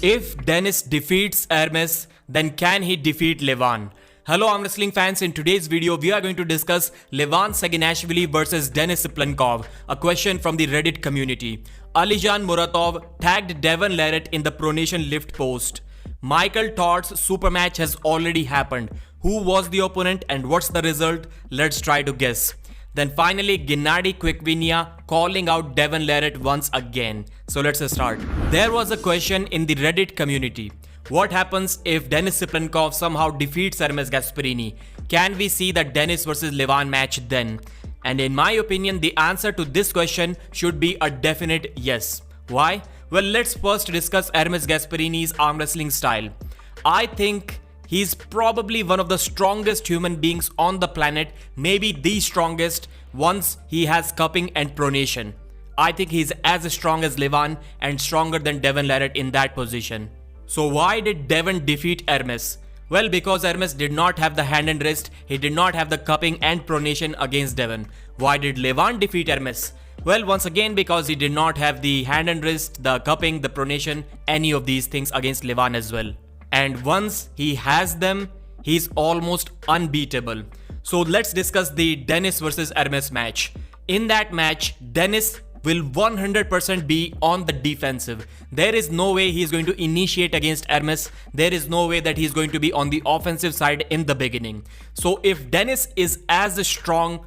If Dennis defeats Hermes, then can he defeat Levan? Hello arm wrestling fans, in today's video we are going to discuss Levan Saginashvili versus Denis Siplenkov, a question from the Reddit community. Alijan Muratov tagged Devon Larratt in the pronation lift post. Michael Todd's super match has already happened. Who was the opponent and what's the result? Let's try to guess. Then finally, Genadi Kvikvinia calling out Devon Larratt once again. So let's start. There was a question in the Reddit community. What happens if Denis Siplenkov somehow defeats ERMES Gasparini? Can we see the Denis versus Levan match then? And in my opinion, the answer to this question should be a definite yes. Why? Well, let's first discuss ERMES Gasparini's arm wrestling style. I think he's probably one of the strongest human beings on the planet, maybe the strongest once he has cupping and pronation. I think he's as strong as Levan and stronger than Devon Larratt in that position. So why did Devon defeat ERMES? Well, because ERMES did not have the hand and wrist, he did not have the cupping and pronation against Devon. Why did Levan defeat ERMES? Well, once again because he did not have the hand and wrist, the cupping, the pronation, any of these things against Levan as well. And once he has them, he's almost unbeatable. So let's discuss the Denis versus ERMES match. In that match, Denis will 100% be on the defensive. There is no way he's going to initiate against ERMES. There is no way that he's going to be on the offensive side in the beginning. So if Denis is as strong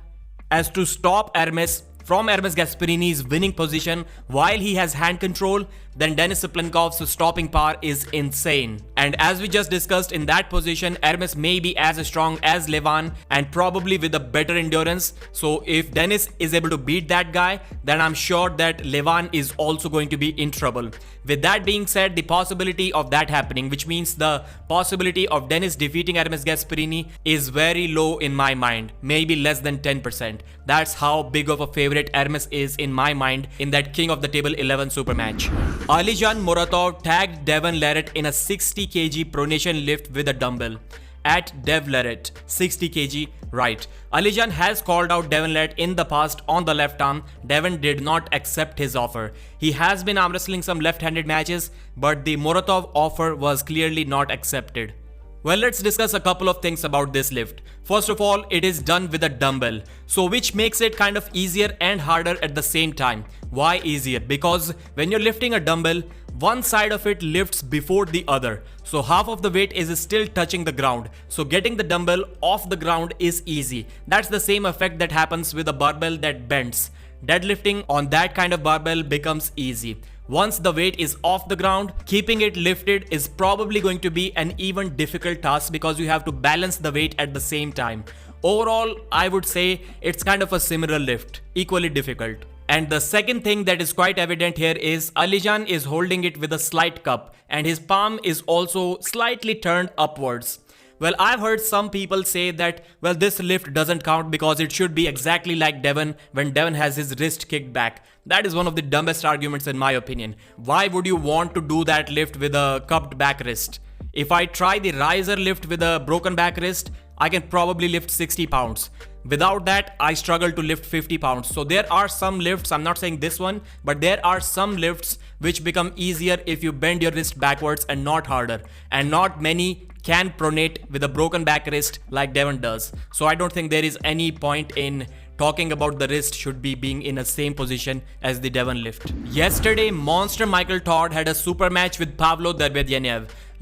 as to stop ERMES from ERMES Gasparini's winning position while he has hand control, then Denis Siplenkov's stopping power is insane. And as we just discussed, in that position, ERMES may be as strong as Levan and probably with a better endurance. So if Denis is able to beat that guy, then I'm sure that Levan is also going to be in trouble. With that being said, the possibility of that happening, which means the possibility of Denis defeating ERMES Gasparini, is very low in my mind, maybe less than 10%. That's how big of a favorite ERMES is in my mind in that King of the Table 11 super match. Alijan Muratov tagged Devon Larratt in a 60 kg pronation lift with a dumbbell. At Dev Larratt, 60 kg, right. Alijan has called out Devon Larratt in the past on the left arm. Devon did not accept his offer. He has been arm wrestling some left-handed matches, but the Muratov offer was clearly not accepted. Well, let's discuss a couple of things about this lift. First of all, it is done with a dumbbell, so which makes it kind of easier and harder at the same time. Why easier? Because when you're lifting a dumbbell, one side of it lifts before the other. So half of the weight is still touching the ground. So getting the dumbbell off the ground is easy. That's the same effect that happens with a barbell that bends. Deadlifting on that kind of barbell becomes easy. Once the weight is off the ground, keeping it lifted is probably going to be an even difficult task because you have to balance the weight at the same time. Overall, I would say it's kind of a similar lift, equally difficult. And the second thing that is quite evident here is Alijan is holding it with a slight cup and his palm is also slightly turned upwards. Well, I've heard some people say that, well, this lift doesn't count because it should be exactly like Devon when Devon has his wrist kicked back. That is one of the dumbest arguments in my opinion. Why would you want to do that lift with a cupped back wrist? If I try the riser lift with a broken back wrist, I can probably lift 60 pounds. Without that, I struggle to lift 50 pounds. So there are some lifts, I'm not saying this one, but there are some lifts which become easier if you bend your wrist backwards and not harder. And not many can pronate with a broken back wrist like Devon does. So I don't think there is any point in talking about the wrist should be being in the same position as the Devon lift. Yesterday, Monster Michael Todd had a super match with Pablo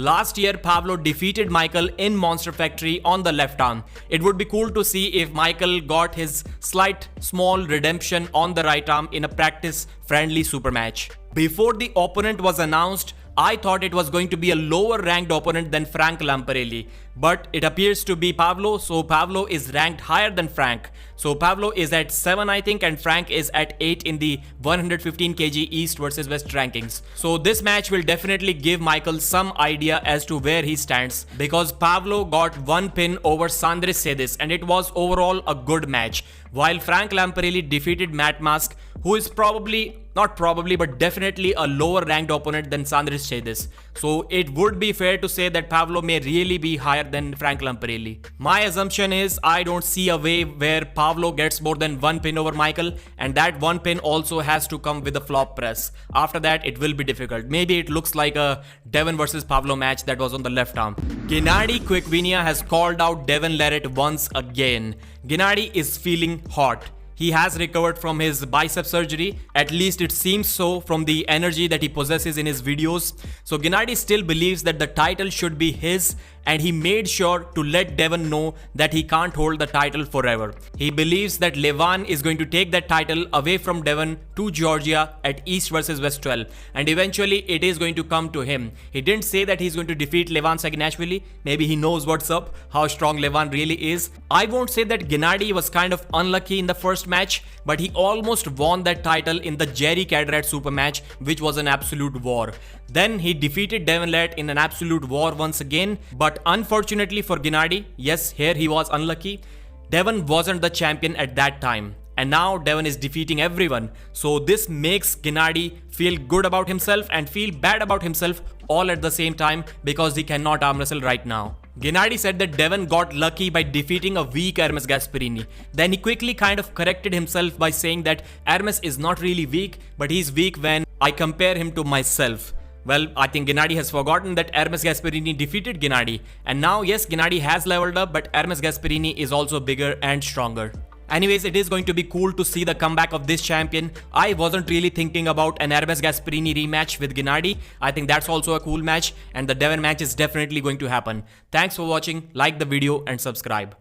Last year, Pablo defeated Michael in Monster Factory on the left arm. It would be cool to see if Michael got his slight small redemption on the right arm in a practice-friendly super match. Before the opponent was announced, I thought it was going to be a lower ranked opponent than Frank Lamparelli, but it appears to be Pablo, so Pablo is ranked higher than Frank. So Pablo is at 7 I think and Frank is at 8 in the 115 kg East versus West rankings. So this match will definitely give Michael some idea as to where he stands because Pablo got one pin over Sandris Sedis and it was overall a good match. while Frank Lamparelli defeated Matt Mask, who is not probably, but definitely a lower ranked opponent than Sandris Chedis. So it would be fair to say that Pablo may really be higher than Frank Lamparelli. My assumption is I don't see a way where Pablo gets more than one pin over Michael, and that one pin also has to come with a flop press. After that, it will be difficult. Maybe it looks like a Devon versus Pablo match that was on the left arm. Genadi Kvikvinia has called out Devon Larratt once again. Genadi is feeling hot. He has recovered from his bicep surgery, at least it seems so from the energy that he possesses in his videos. So Genadi still believes that the title should be his, and he made sure to let Devon know that he can't hold the title forever. He believes that Levan is going to take that title away from Devon to Georgia at East versus West 12, and eventually it is going to come to him. He didn't say that he's going to defeat Levan Saginashvili. Maybe he knows what's up, how strong Levan really is. I won't say that Genadi was kind of unlucky in the first match, but he almost won that title in the Jerry Cadrat Super match, which was an absolute war. Then he defeated Devon Larratt in an absolute war once again, but unfortunately for Genadi, yes, here he was unlucky. Devon wasn't the champion at that time, and now Devon is defeating everyone. So this makes Genadi feel good about himself and feel bad about himself all at the same time, because he cannot arm wrestle right now. Genadi said that Devon got lucky by defeating a weak ERMES Gasparini. Then he quickly kind of corrected himself by saying that ERMES is not really weak, but he's weak when I compare him to myself. Well, I think Genadi has forgotten that ERMES Gasparini defeated Genadi. And now, yes, Genadi has leveled up, but ERMES Gasparini is also bigger and stronger. Anyways, it is going to be cool to see the comeback of this champion. I wasn't really thinking about an ERMES Gasparini rematch with Genadi. I think that's also a cool match, and the Devon match is definitely going to happen. Thanks for watching, like the video and subscribe.